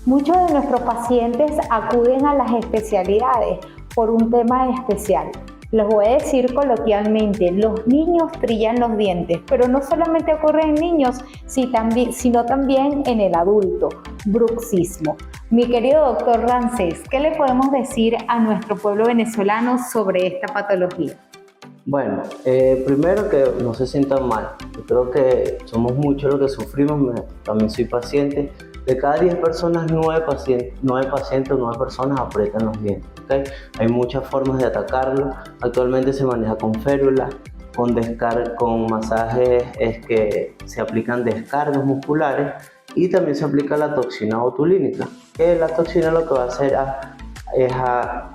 Muchos de nuestros pacientes acuden a las especialidades por un tema especial. Les voy a decir coloquialmente, los niños trillan los dientes, pero no solamente ocurre en niños, sino también en el adulto, bruxismo. Mi querido doctor Rancés, ¿qué le podemos decir a nuestro pueblo venezolano sobre esta patología? Bueno, primero que no se sientan mal. Yo creo que somos muchos los que sufrimos, también soy paciente. De cada 10 personas, 9 personas aprietan los dientes. ¿Okay? Hay muchas formas de atacarlo. Actualmente se maneja con férulas, con masajes que se aplican descargas musculares y también se aplica la toxina botulínica. Que la toxina lo que va a hacer es a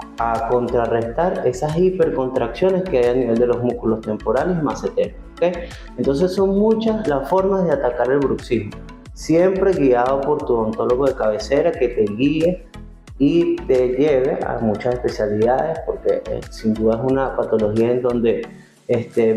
contrarrestar esas hipercontracciones que hay a nivel de los músculos temporales y maceteros. ¿Okay? Entonces son muchas las formas de atacar el bruxismo, siempre guiado por tu odontólogo de cabecera que te guíe y te lleve a muchas especialidades, porque sin duda es una patología en donde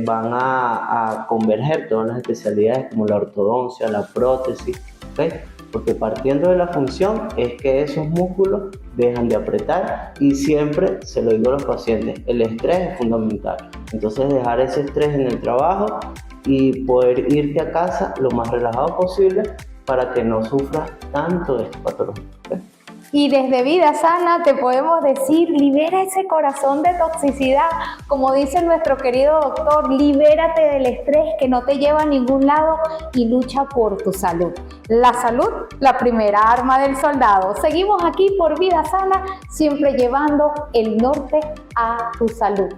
van a converger todas las especialidades como la ortodoncia, la prótesis, ¿okay? Porque partiendo de la función es que esos músculos dejan de apretar y siempre se lo digo a los pacientes, el estrés es fundamental. Entonces dejar ese estrés en el trabajo y poder irte a casa lo más relajado posible para que no sufras tanto de esta patología. ¿Okay? Y desde Vida Sana te podemos decir, libera ese corazón de toxicidad, como dice nuestro querido doctor, libérate del estrés que no te lleva a ningún lado y lucha por tu salud. La salud, la primera arma del soldado. Seguimos aquí por Vida Sana, siempre llevando el norte a tu salud.